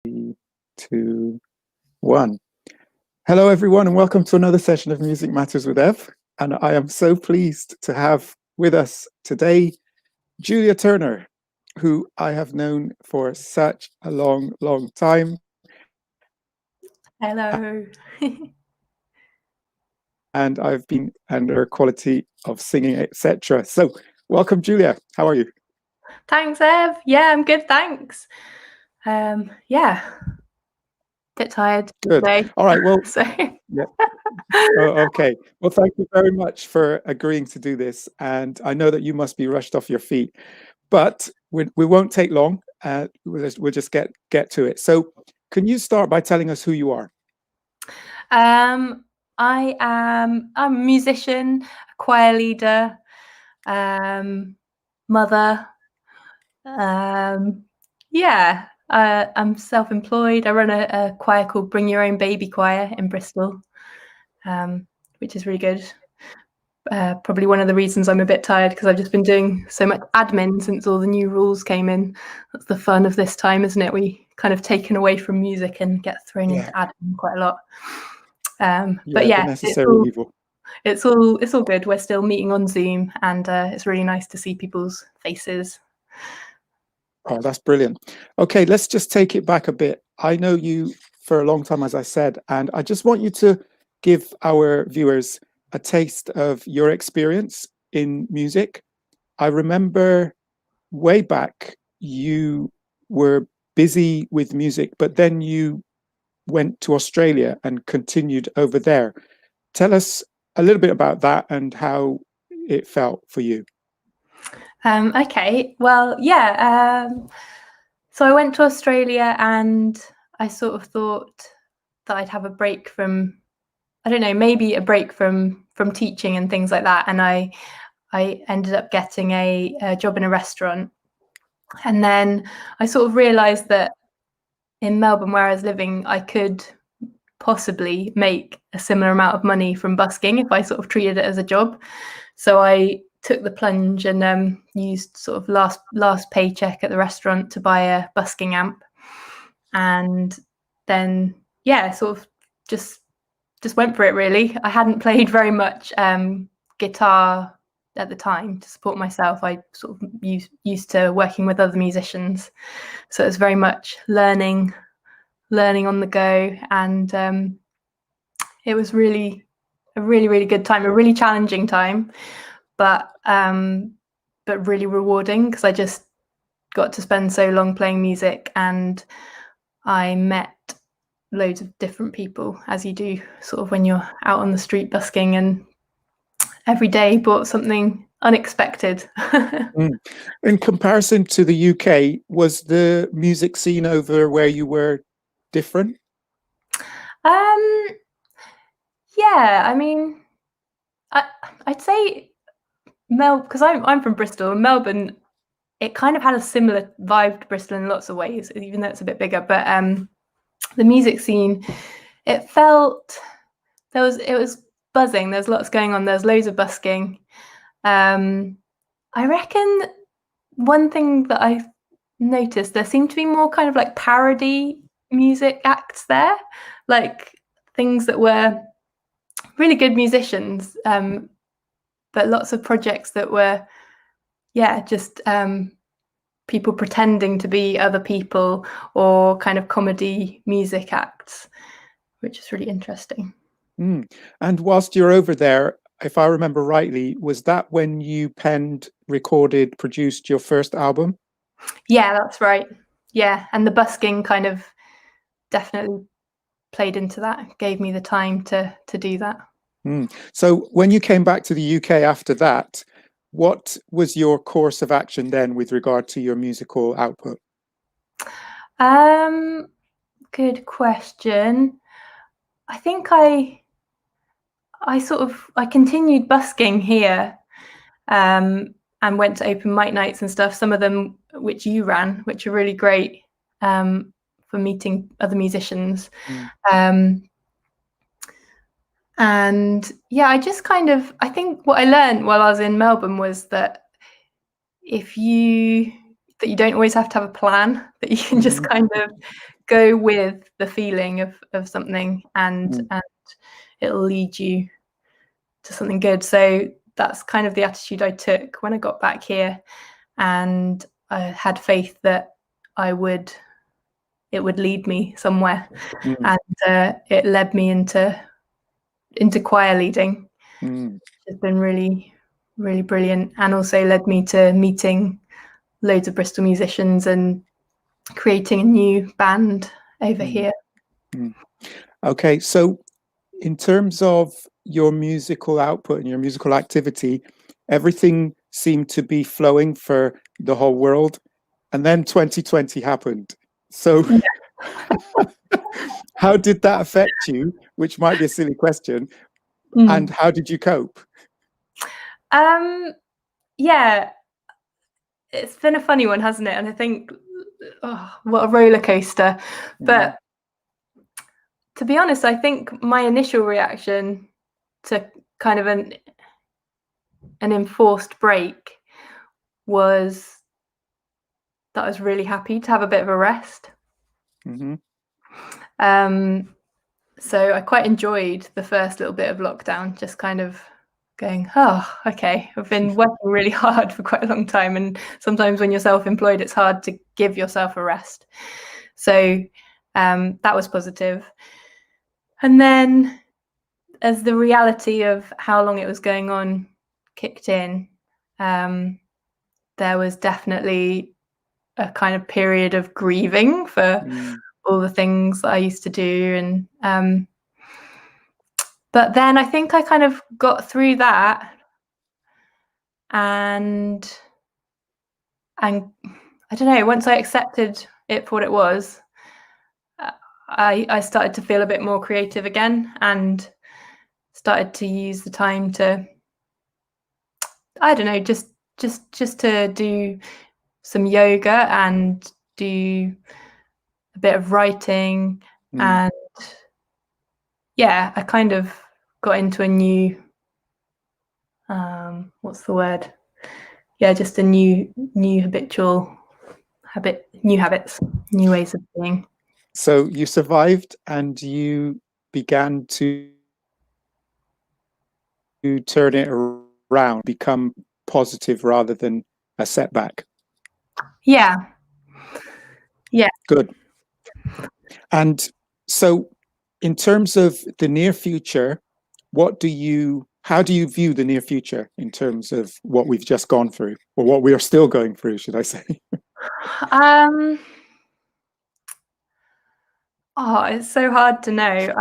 Two, one. Hello, everyone, and welcome to another session of Music Matters with Ev. And I am so pleased to have with us today Julia Turner, who I have known for such a long, long time. Hello. And I've been under her quality of singing, etc. So, welcome, Julia. How are you? Thanks, Ev. Yeah, I'm good, thanks. Yeah, bit tired Good. today. All right. Well, so yeah. Oh, okay. Well, thank you very much for agreeing to do this. And I know that you must be rushed off your feet, but we won't take long. We'll just get to it. So, can you start by telling us who you are? I'm a musician, a choir leader, mother. Yeah, I'm self-employed. I run a choir called Bring Your Own Baby Choir in Bristol, which is really good. Probably one of the reasons I'm a bit tired, because I've just been doing so much admin since all the new rules came in. That's the fun of this time, isn't it? We kind of taken away from music and get thrown into admin quite a lot. But yeah, the necessary evil. It's all good. We're still meeting on Zoom, and it's really nice to see people's faces. Oh, that's brilliant. Okay, let's just take it back a bit. I know you for a long time, as I said, and I just want you to give our viewers a taste of your experience in music. I remember way back you were busy with music, but then you went to Australia and continued over there. Tell us a little bit about that and how it felt for you. Okay, well, yeah. So I went to Australia, and I sort of thought that I'd have a break from, I don't know, maybe a break from teaching and things like that. And I ended up getting a job in a restaurant. And then I sort of realised that in Melbourne, where I was living, I could possibly make a similar amount of money from busking if I sort of treated it as a job. So I took the plunge and used sort of last paycheck at the restaurant to buy a busking amp. And then, yeah, sort of just went for it, really. I hadn't played very much guitar at the time to support myself. I sort of used to working with other musicians, so it was very much learning on the go, and it was really a really good time, a really challenging time, but really rewarding, because I just got to spend so long playing music, and I met loads of different people, as you do sort of when you're out on the street busking, and every day brought something unexpected. In comparison to the UK, was the music scene over where you were different? Yeah, I mean, I'd say because I'm from Bristol, and Melbourne, it kind of had a similar vibe to Bristol in lots of ways, even though it's a bit bigger. But the music scene, it was buzzing. There's lots going on. There's loads of busking. I reckon one thing that I noticed, there seemed to be more kind of like parody music acts there, like things that were really good musicians, but lots of projects that were, just people pretending to be other people, or kind of comedy music acts, which is really interesting. And whilst you're over there, if I remember rightly, was that when you penned, recorded, produced your first album? Yeah, that's right. Yeah, and the busking kind of definitely played into that, gave me the time to do that. So when you came back to the UK after that, what was your course of action then with regard to your musical output? Good question. I think I continued busking here, and went to open mic nights and stuff, some of them which you ran, which are really great, for meeting other musicians. And yeah, I think what I learned while I was in Melbourne was that you don't always have to have a plan, that you can just kind of go with the feeling of something, and it'll lead you to something good. So that's kind of the attitude I took when I got back here, and I had faith that it would lead me somewhere, and it led me into choir leading. It's been really, really brilliant, and also led me to meeting loads of Bristol musicians and creating a new band over here. Okay, so in terms of your musical output and your musical activity, everything seemed to be flowing for the whole world, and then 2020 happened. So how did that affect you? Which might be a silly question. And how did you cope? Yeah, it's been a funny one, hasn't it? And I think, what a roller coaster. But to be honest, I think my initial reaction to kind of an enforced break was that I was really happy to have a bit of a rest. So I quite enjoyed the first little bit of lockdown, just kind of going, oh, okay, I've been working really hard for quite a long time, and sometimes when you're self-employed, it's hard to give yourself a rest. So that was positive. And then as the reality of how long it was going on kicked in, there was definitely a kind of period of grieving for all the things that I used to do. And but then I think I kind of got through that, and I don't know, once I accepted it for what it was, I started to feel a bit more creative again, and started to use the time to, I don't know, just to do some yoga and do a bit of writing. And yeah, I kind of got into a new, what's the word? Yeah, just a new habitual habit, new habits, new ways of being. So you survived, and you began to turn it around, become positive rather than a setback. Yeah. Good. And so in terms of the near future, how do you view the near future in terms of what we've just gone through, or what we are still going through, should I say? It's so hard to know.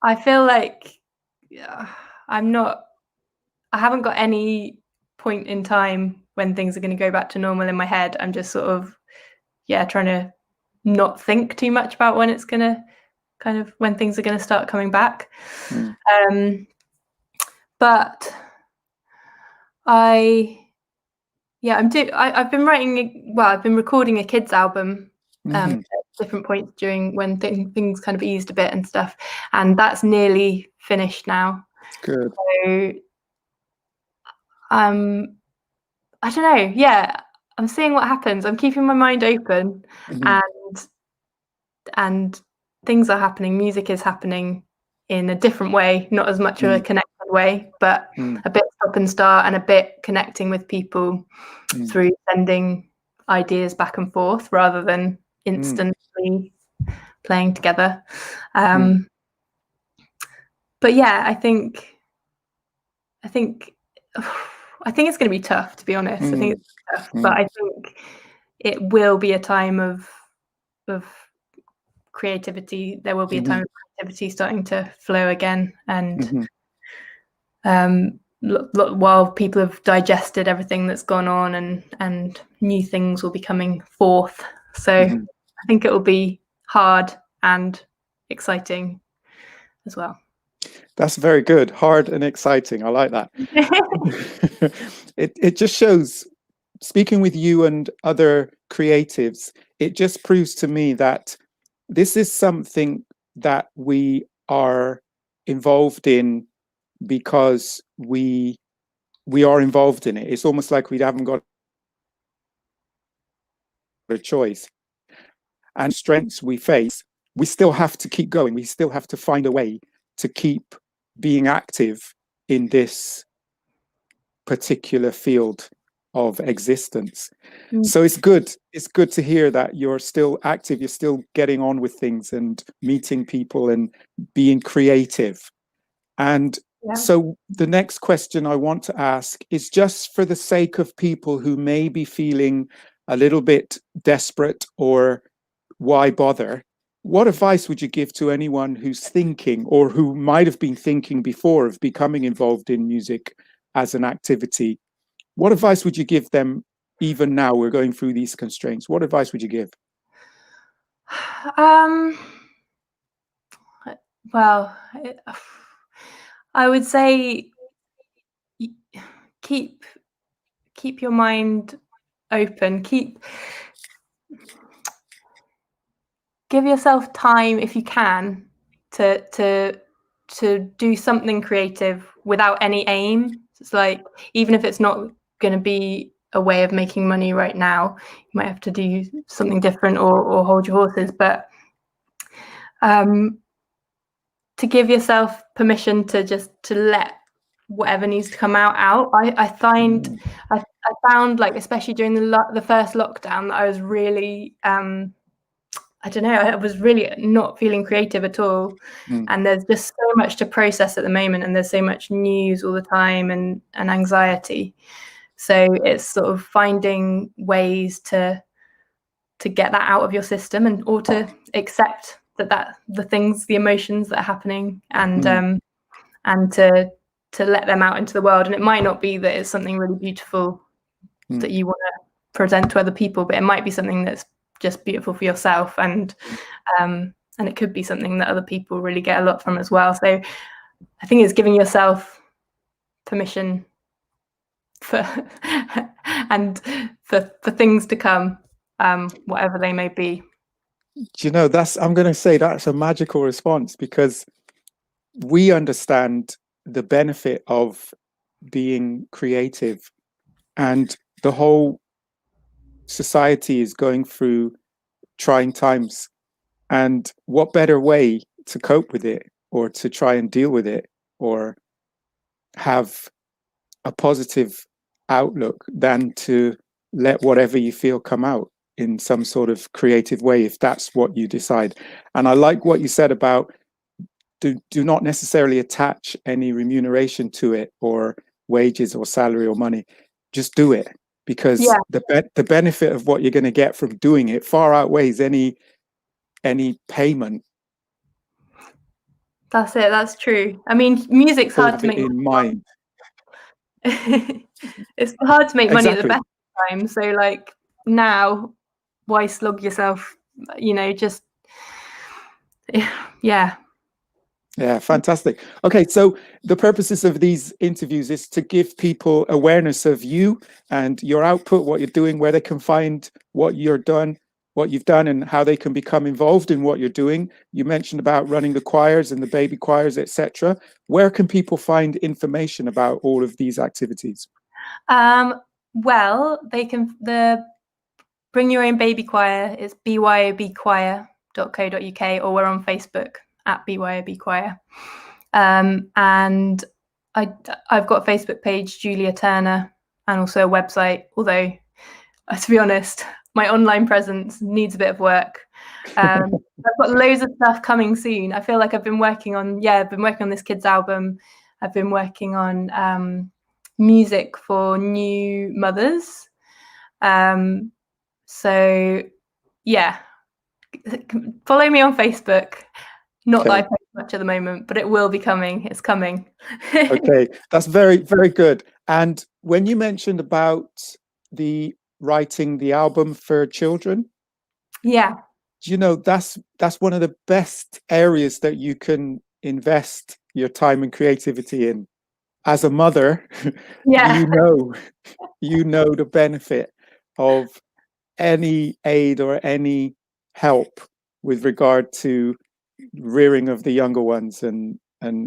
I feel like I haven't got any point in time when things are going to go back to normal in my head. I'm just sort of, trying to not think too much about when it's going to when things are going to start coming back. But I've been I've been recording a kids album at different points during when things kind of eased a bit and stuff, and that's nearly finished now. Good. So I don't know. Yeah, I'm seeing what happens. I'm keeping my mind open, and things are happening. Music is happening in a different way, not as much of a connected way, but a bit stop and start, and a bit connecting with people through sending ideas back and forth rather than instantly playing together. But yeah, I think it's going to be tough, to be honest. I think it's tough, but I think it will be a time of creativity. There will be a time of creativity starting to flow again, and while people have digested everything that's gone on, and new things will be coming forth. So I think it will be hard and exciting as well. That's very good. Hard and exciting. I like that. It just shows, speaking with you and other creatives, it just proves to me that this is something that we are involved in because we are involved in it. It's almost like we haven't got a choice. and strengths we face, we still have to keep going. We still have to find a way to keep being active in this particular field of existence. So it's good. It's good to hear that you're still active, you're still getting on with things and meeting people and being creative. And so the next question I want to ask is, just for the sake of people who may be feeling a little bit desperate or why bother, what advice would you give to anyone who's thinking, or who might have been thinking before, of becoming involved in music as an activity? What advice would you give them? Even now we're going through these constraints. What advice would you give? Well, I would say keep your mind open. Give yourself time, if you can, to do something creative without any aim. It's like, even if it's not going to be a way of making money right now, you might have to do something different or hold your horses. But to give yourself permission to let whatever needs to come out. I found, like, especially during the first lockdown, that I was really I don't know, I was really not feeling creative at all. And there's just so much to process at the moment, and there's so much news all the time, and anxiety. So it's sort of finding ways to get that out of your system, or to accept that the emotions that are happening, and to let them out into the world. And it might not be that it's something really beautiful that you want to present to other people, but it might be something that's just beautiful for yourself, and it could be something that other people really get a lot from as well. So I think it's giving yourself permission for things to come, whatever they may be. Do you know, I'm going to say that's a magical response, because we understand the benefit of being creative, and the whole society is going through trying times. And what better way to cope with it, or to try and deal with it, or have a positive outlook, than to let whatever you feel come out in some sort of creative way, if that's what you decide. And I like what you said about do not necessarily attach any remuneration to it, or wages or salary or money. Just do it, because the benefit of what you're going to get from doing it far outweighs any payment. That's it. That's true. I mean, music's hard to make in mind. It's hard to make money at the best of times. So, like, now, why slog yourself? Just Yeah, fantastic. Okay, so the purposes of these interviews is to give people awareness of you and your output, what you're doing, where they can find what you've done, and how they can become involved in what you're doing. You mentioned about running the choirs and the baby choirs, etc. Where can people find information about all of these activities? Well, they can, the Bring Your Own Baby Choir is byobchoir.co.uk, or we're on Facebook at BYOB Choir. And I've got a Facebook page, Julia Turner, and also a website, although, to be honest, my online presence needs a bit of work. I've got loads of stuff coming soon. I feel like I've been working on this kids album. I've been working on music for new mothers. So yeah, follow me on Facebook. Not that I post much at the moment, but it will be coming. It's coming. Okay, that's very, very good. And when you mentioned about the writing the album for children, that's one of the best areas that you can invest your time and creativity in. As a mother, you know the benefit of any aid or any help with regard to rearing of the younger ones, and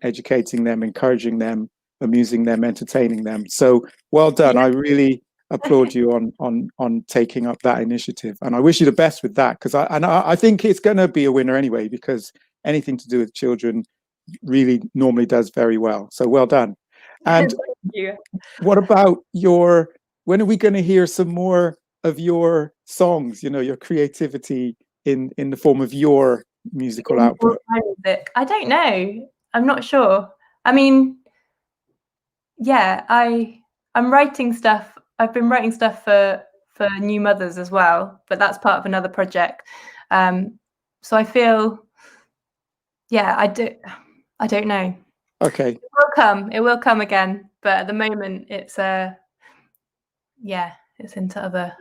educating them, encouraging them, amusing them, entertaining them. So well done. I really applaud you on taking up that initiative, and I wish you the best with that, because I think it's going to be a winner anyway, because anything to do with children really normally does very well. So well done. And Thank you. what about when are we going to hear some more of your songs, your creativity in the form of your musical output? Music. I don't know. I'm not sure. I mean, yeah, I'm writing stuff. I've been writing stuff for new mothers as well, but that's part of another project. So I feel, yeah, I don't know. Okay. It will come again, but at the moment it's yeah, it's into other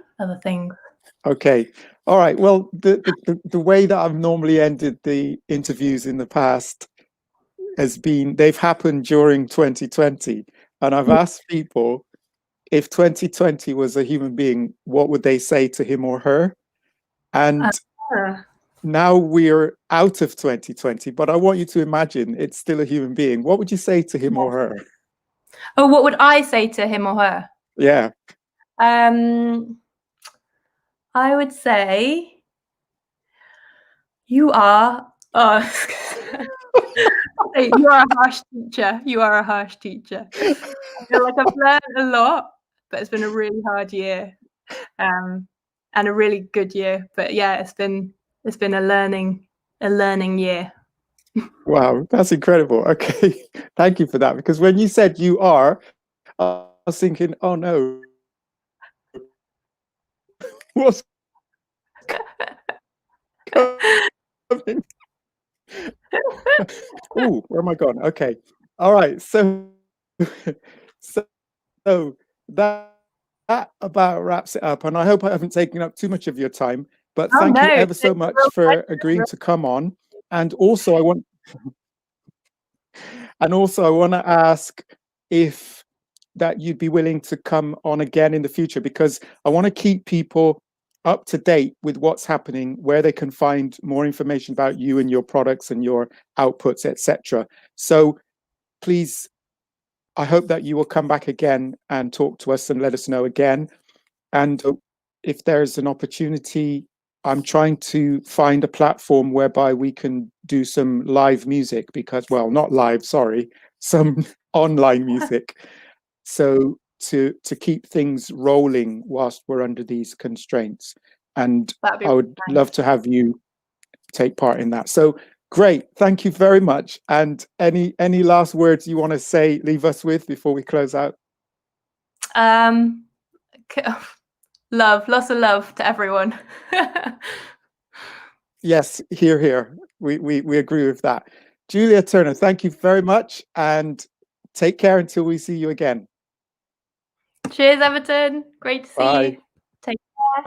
things. Okay. All right. Well, the way that I've normally ended the interviews in the past has been, they've happened during 2020, and I've asked people, if 2020 was a human being, what would they say to him or her? And now we're out of 2020, but I want you to imagine it's still a human being. What would you say to him or her? Oh, what would I say to him or her? Yeah. I would say, you are you are a harsh teacher. You are a harsh teacher. I feel like I've learned a lot, but it's been a really hard year, and a really good year. But yeah, it's been a learning year. Wow, that's incredible. Okay, thank you for that. Because when you said you are, I was thinking, oh no, what's coming? Oh, where am I gone? Okay, all right. So, so that about wraps it up. And I hope I haven't taken up too much of your time. But Oh thank you no, ever so much for agreeing to come on. And also, I want to ask if that you'd be willing to come on again in the future, because I want to keep people up to date with what's happening, where they can find more information about you and your products and your outputs, etc. So please, I hope that you will come back again and talk to us and let us know again. And if there's an opportunity, I'm trying to find a platform whereby we can do some live music, because, well, not live, sorry, some online music. So to keep things rolling whilst we're under these constraints. And I would love to have you take part in that. So great. Thank you very much. And any last words you want to say, leave us with before we close out? Love, lots of love to everyone. Yes, hear, hear. We agree with that. Julia Turner, thank you very much, and take care until we see you again. Cheers, Everton. Great to see you. Take care.